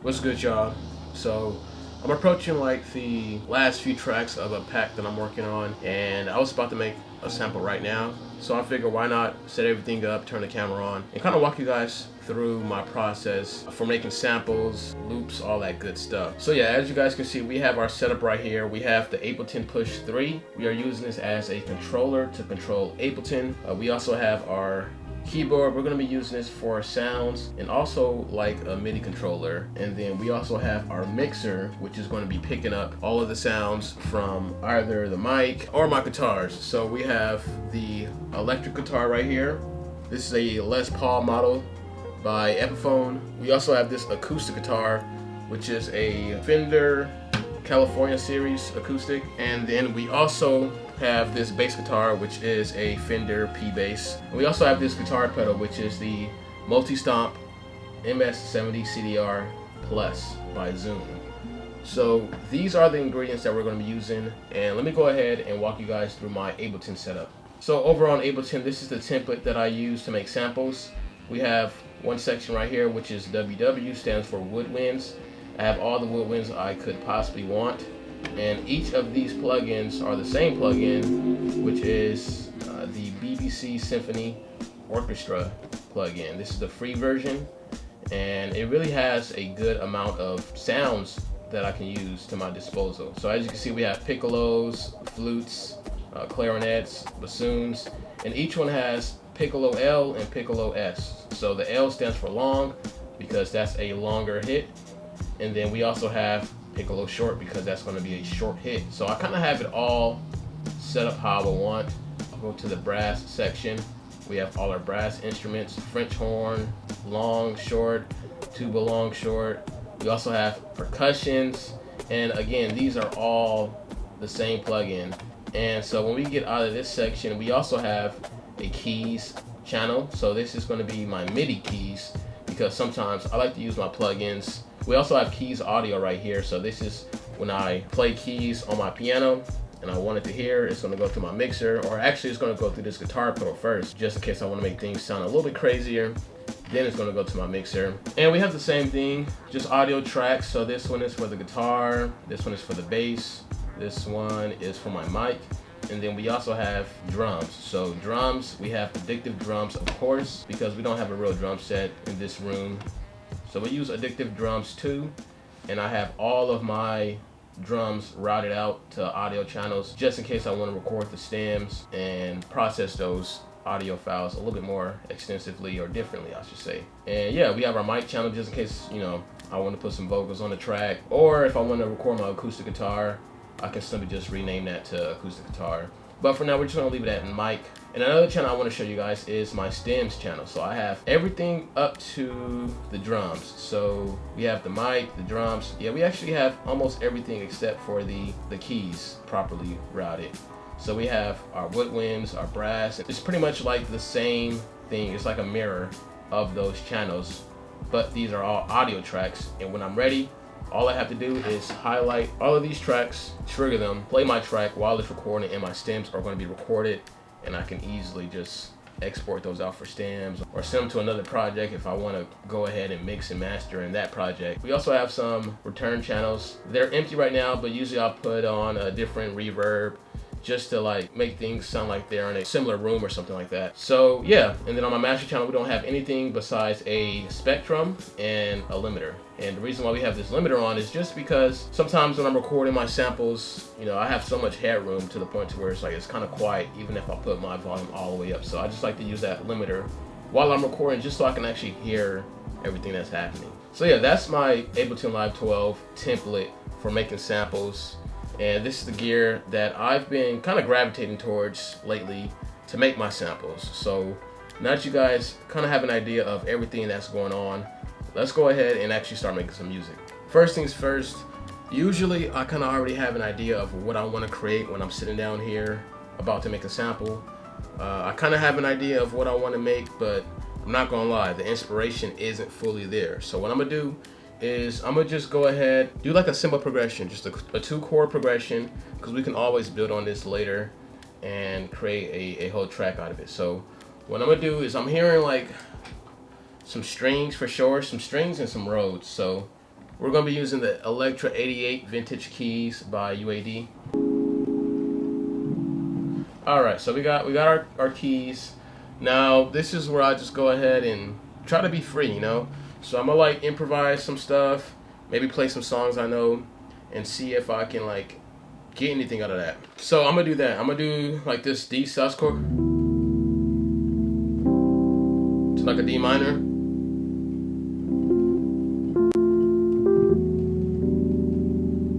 What's good, y'all? So I'm approaching like the last few tracks of a pack that I'm working on, and I was about to make a sample right now. So I figured why not set everything up, turn the camera on, and kind of walk you guys through my process for making samples, loops, all that good stuff. So yeah, as you guys can see, we have our setup right here. We have the Ableton Push 3. We are using this as a controller to control Ableton. We also have our keyboard. We're going to be using this for sounds and also like a MIDI controller. And then we also have our mixer, which is going to be picking up all of the sounds from either the mic or my guitars. So we have the electric guitar right here. This is a Les Paul model by Epiphone. We also have this acoustic guitar, which is a Fender California series acoustic. And then we also have this bass guitar, which is a Fender P bass. And we also have this guitar pedal, which is the Multi-Stomp MS70 CDR Plus by Zoom. So these are the ingredients that we're going to be using, and let me go ahead and walk you guys through my Ableton setup. So over on Ableton, this is the template that I use to make samples. We have one section right here, which is WW, stands for woodwinds. I have all the woodwinds I could possibly want. And each of these plugins are the same plugin, which is the BBC Symphony Orchestra plugin. This is the free version, and it really has a good amount of sounds that I can use to my disposal. So as you can see, we have piccolos, flutes, clarinets, bassoons, and each one has piccolo L and piccolo S. So the L stands for long because that's a longer hit, and then we also have piccolo short because that's going to be a short hit. So I kind of have it all set up how I want. I'll go to the brass section. We have all our brass instruments: French horn, long, short, tuba, long, short. We also have percussions, and again, these are all the same plugin. And so when we get out of this section, we also have a keys channel. So this is going to be my MIDI keys because sometimes I like to use my plugins. We also have keys audio right here. So this is when I play keys on my piano and I want it to hear, it's going to go through my mixer, or actually it's going to go through this guitar pedal first, just in case I want to make things sound a little bit crazier. Then it's going to go to my mixer. And we have the same thing, just audio tracks. So this one is for the guitar, this one is for the bass, this one is for my mic, and then we also have drums. So drums, we have addictive drums, of course, because we don't have a real drum set in this room. So we use addictive drums too, and I have all of my drums routed out to audio channels just in case I want to record the stems and process those audio files a little bit more extensively, or differently I should say. And yeah, we have our mic channel just in case, you know, I want to put some vocals on the track, or if I want to record my acoustic guitar, I can simply just rename that to acoustic guitar. But for now, we're just going to leave it at mic. And another channel I want to show you guys is my stems channel. So I have everything up to the drums. So we have the mic, the drums. Yeah, we actually have almost everything except for the keys properly routed. So we have our woodwinds, our brass. It's pretty much like the same thing. It's like a mirror of those channels, but these are all audio tracks. And when I'm ready, all I have to do is highlight all of these tracks, trigger them, play my track while it's recording, and my stems are going to be recorded, and I can easily just export those out for stems or send them to another project if I want to go ahead and mix and master in that project. We also have some return channels. They're empty right now, but usually I'll put on a different reverb just to like make things sound like they're in a similar room or something like that. So yeah, and then on my master channel, we don't have anything besides a spectrum and a limiter. And the reason why we have this limiter on is just because sometimes when I'm recording my samples, you know, I have so much headroom to the point to where it's like it's kind of quiet even if I put my volume all the way up. So I just like to use that limiter while I'm recording just so I can actually hear everything that's happening. So yeah, that's my Ableton Live 12 template for making samples. And this is the gear that I've been kind of gravitating towards lately to make my samples. So now that you guys kind of have an idea of everything that's going on, let's go ahead and actually start making some music. First things first, usually I kind of already have an idea of what I want to create when I'm sitting down here about to make a sample. I kind of have an idea of what I want to make, but I'm not gonna lie, the inspiration isn't fully there. So what I'm gonna do is I'm gonna just go ahead, do like a simple progression, just a 2-chord progression, because we can always build on this later and create a whole track out of it. So what I'm gonna do is I'm hearing like some strings for sure, some strings and some Rhodes. So We're gonna be using the Electra 88 Vintage Keys by UAD. All right, so we got our keys. Now this is where I just go ahead and try to be free, you know. So I'm gonna like improvise some stuff, maybe play some songs I know, and see if I can like get anything out of that. So I'm gonna do that. I'm gonna do like this D sus chord to like a D minor.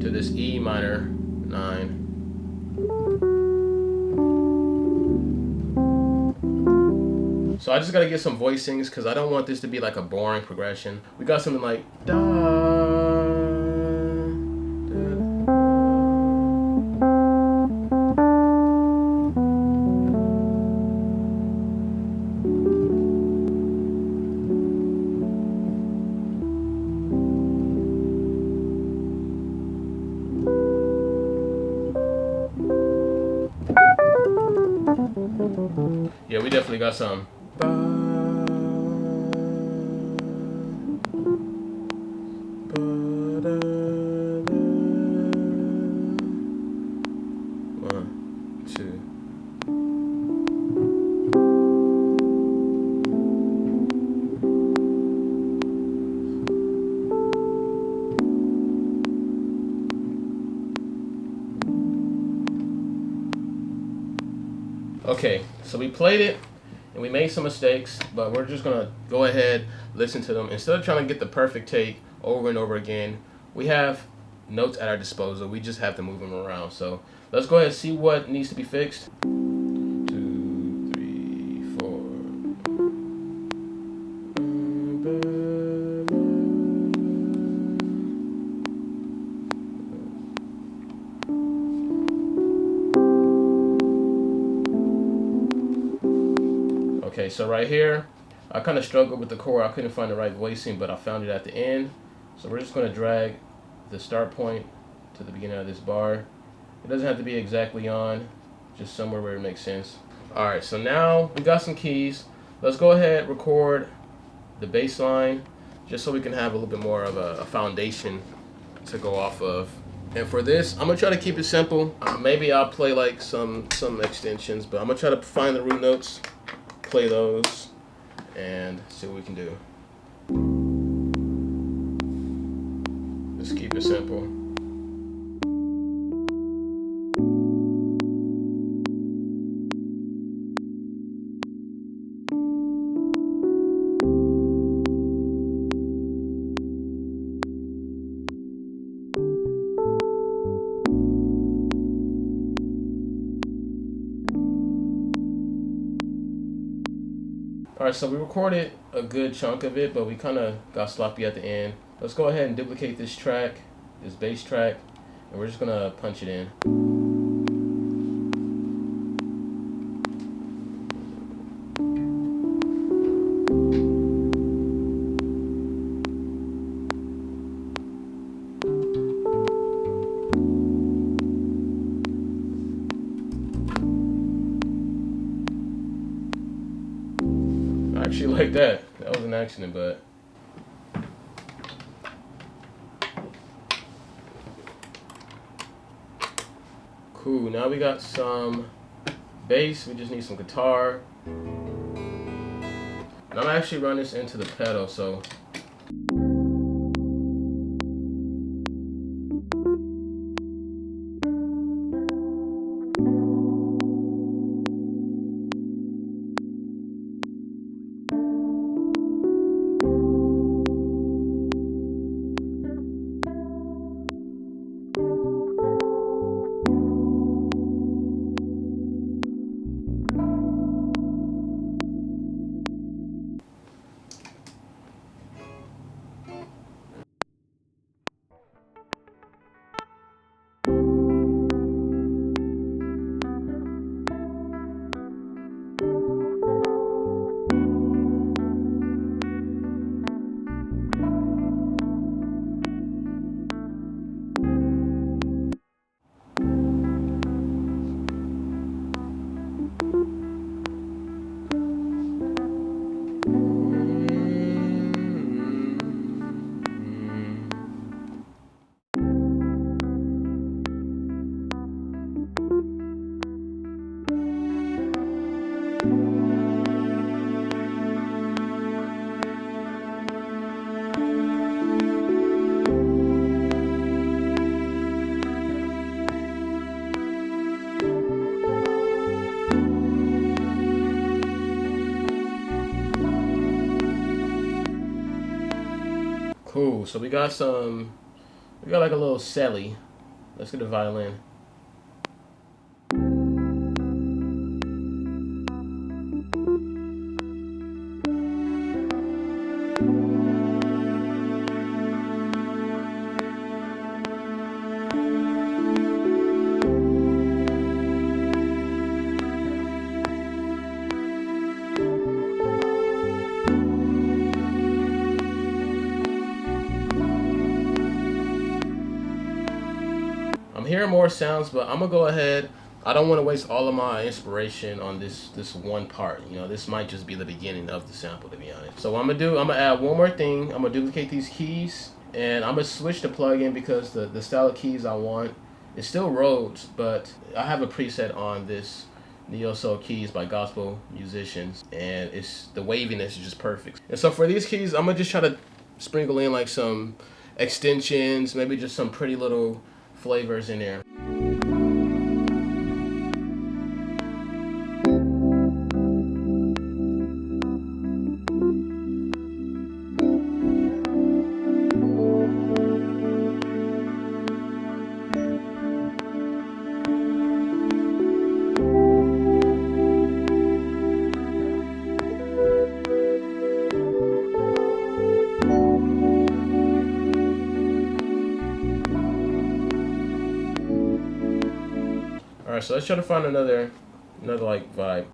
To this E minor 9. So I just gotta get some voicings because I don't want this to be like a boring progression. We got something like da, da. Yeah, we definitely got some. One, two. Okay, so we played it and we made some mistakes, but we're just gonna go ahead, listen to them. Instead of trying to get the perfect take over and over again, we have notes at our disposal. We just have to move them around. So let's go ahead and see what needs to be fixed. 2, 3, 4. Okay, so right here, I kind of struggled with the chord. I couldn't find the right voicing, but I found it at the end. So we're just going to drag the start point to the beginning of this bar. It doesn't have to be exactly on, just somewhere where it makes sense. All right, so now we got some keys. Let's go ahead, record the bass line, just so we can have a little bit more of a foundation to go off of. And for this, I'm gonna try to keep it simple. Maybe I'll play like some extensions, but I'm gonna try to find the root notes, play those, and see what we can do. Just keep it simple. Alright, so we recorded a good chunk of it, but we kind of got sloppy at the end. Let's go ahead and duplicate this track, this bass track, and we're just going to punch it in. Actually like that. That was an accident, but cool. Now we got some bass. We just need some guitar. And I'm actually running this into the pedal, so Ooh, so we got like a little celly. Let's get the violin. I'm hearing more sounds, but I'm gonna go ahead. I don't want to waste all of my inspiration on this one part. You know, this might just be the beginning of the sample, to be honest. So what I'm gonna add one more thing. I'm gonna duplicate these keys, and I'm gonna switch the plugin because the style of keys I want is still Rhodes, but I have a preset on this Neo Soul keys by gospel musicians, and the waviness is just perfect. And so for these keys, I'm gonna just try to sprinkle in like some extensions, maybe just some pretty little flavors in there. All right, so let's try to find another like vibe.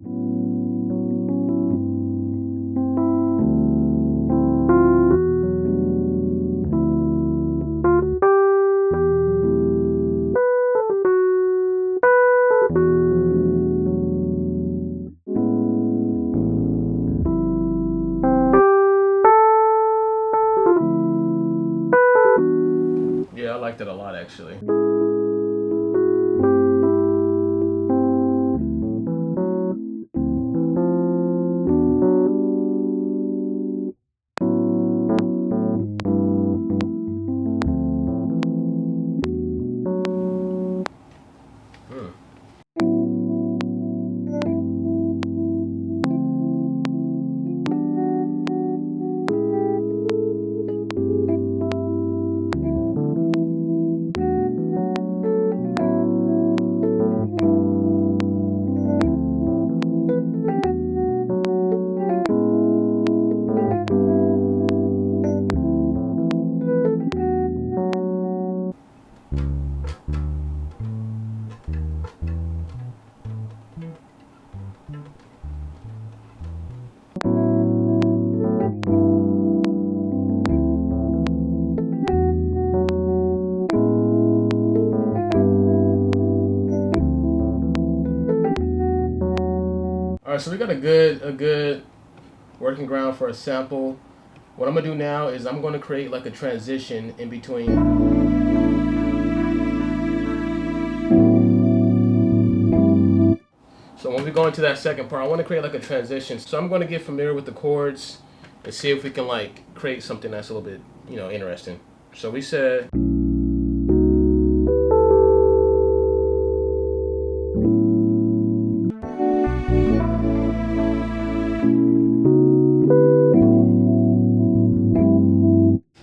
Yeah, I liked it a lot actually. All right, so we got a good working ground for a sample. What I'm gonna do now is I'm gonna create like a transition in between. So when we go into that second part, I want to create like a transition. So I'm going to get familiar with the chords and see if we can like create something that's a little bit, you know, interesting. So we said.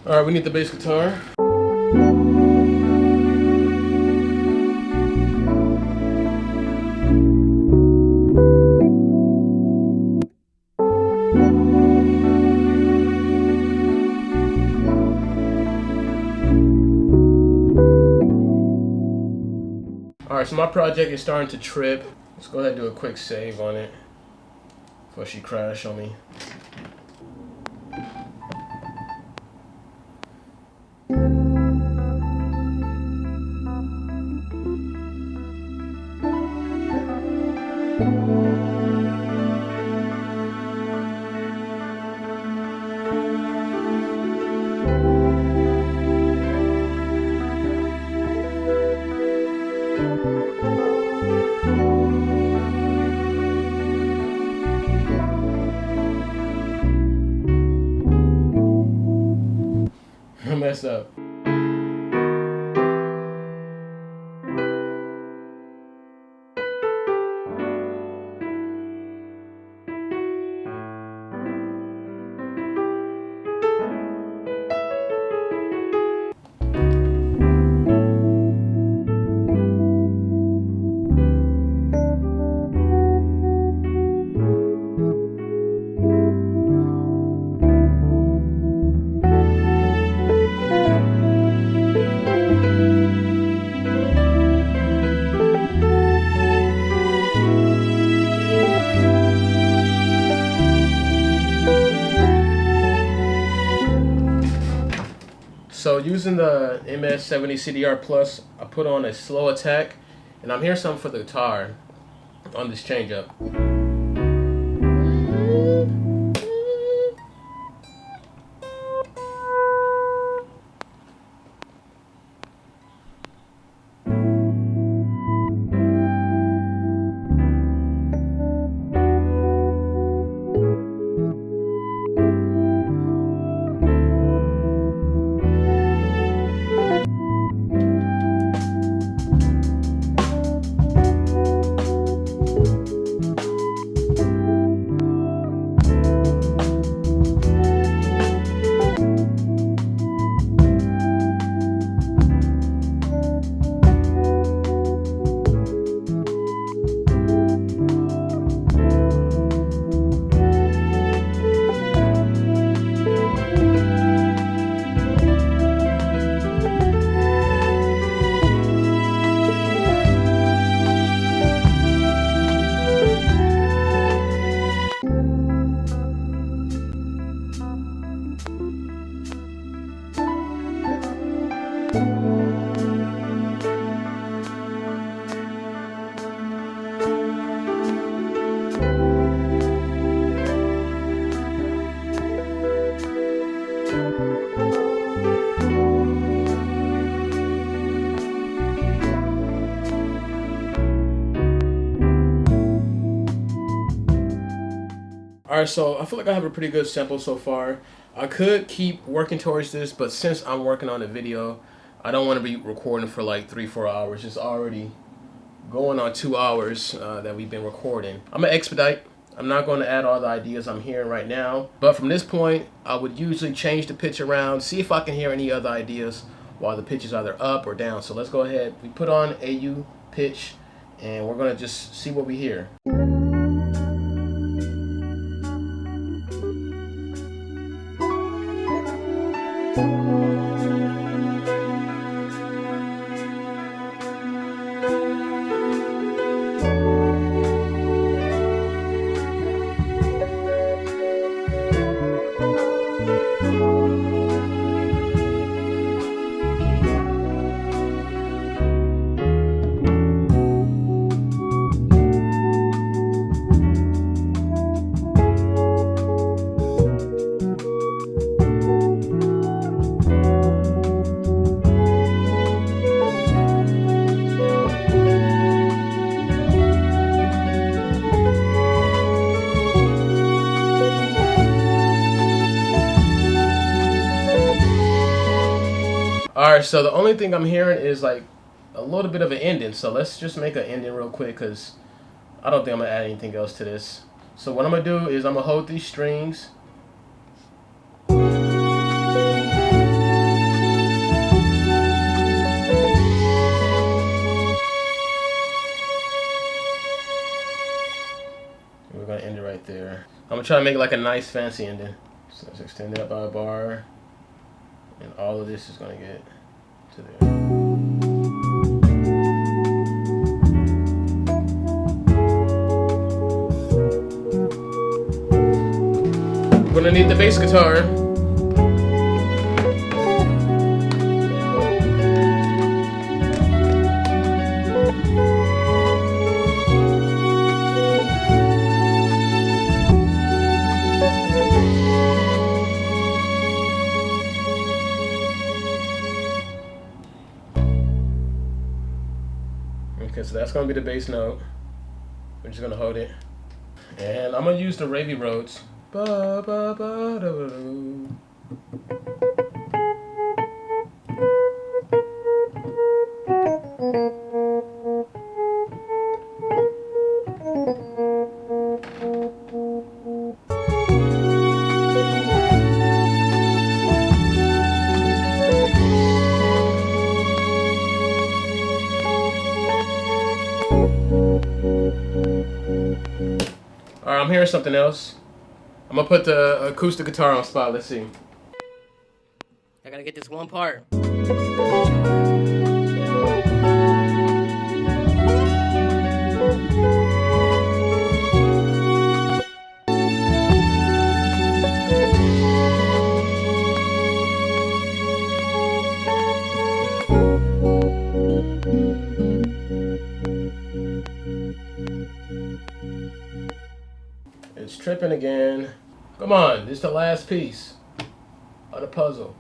All right, we need the bass guitar. All right, so my project is starting to trip. Let's go ahead and do a quick save on it before she crash on me. I messed up. using the MS-70 CDR Plus. I put on a slow attack, and I'm hearing something for the guitar on this change up. Alright, so I feel like I have a pretty good sample so far. I could keep working towards this, but since I'm working on a video, I don't want to be recording for like 3-4 hours. It's already going on 2 hours that we've been recording. I'm going to expedite. I'm not going to add all the ideas I'm hearing right now. But from this point, I would usually change the pitch around, see if I can hear any other ideas while the pitch is either up or down. So let's go ahead. We put on AU pitch, and we're going to just see what we hear. Alright, so the only thing I'm hearing is like a little bit of an ending. So let's just make an ending real quick, because I don't think I'm going to add anything else to this. So what I'm going to do is I'm going to hold these strings. We're going to end it right there. I'm going to try to make it like a nice fancy ending. So let's extend that by a bar. And all of this is going to get to there. We're going to need the bass guitar. Okay, so that's going to be the bass note. We're just going to hold it. And I'm going to use the wavy Rhodes. Ba, ba, ba, da, da, da. Alright, I'm hearing something else. I'm gonna put the acoustic guitar on spot. Let's see. I gotta get this one part. slipping again. Come on, this is the last piece of the puzzle.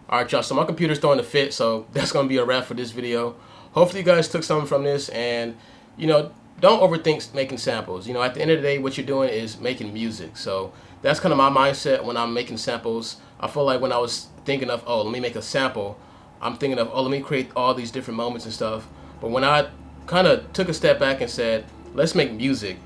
Alright y'all, so my computer's throwing a fit, so that's going to be a wrap for this video. Hopefully you guys took something from this, and you know, don't overthink making samples. You know, at the end of the day, what you're doing is making music. So that's kind of my mindset when I'm making samples. I feel like when I was thinking of, oh, let me make a sample, I'm thinking of, oh, let me create all these different moments and stuff. But when I kind of took a step back and said, let's make music,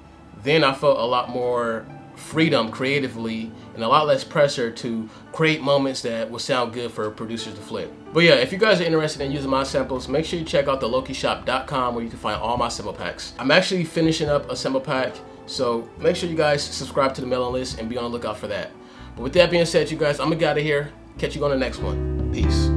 then I felt a lot more freedom creatively and a lot less pressure to create moments that will sound good for producers to flip. But yeah, if you guys are interested in using my samples, make sure you check out the lowkeyshop.com where you can find all my sample packs. I'm actually finishing up a sample pack, so make sure you guys subscribe to the mailing list and be on the lookout for that. But with that being said, you guys, I'm gonna get out of here. Catch you on the next one. Peace.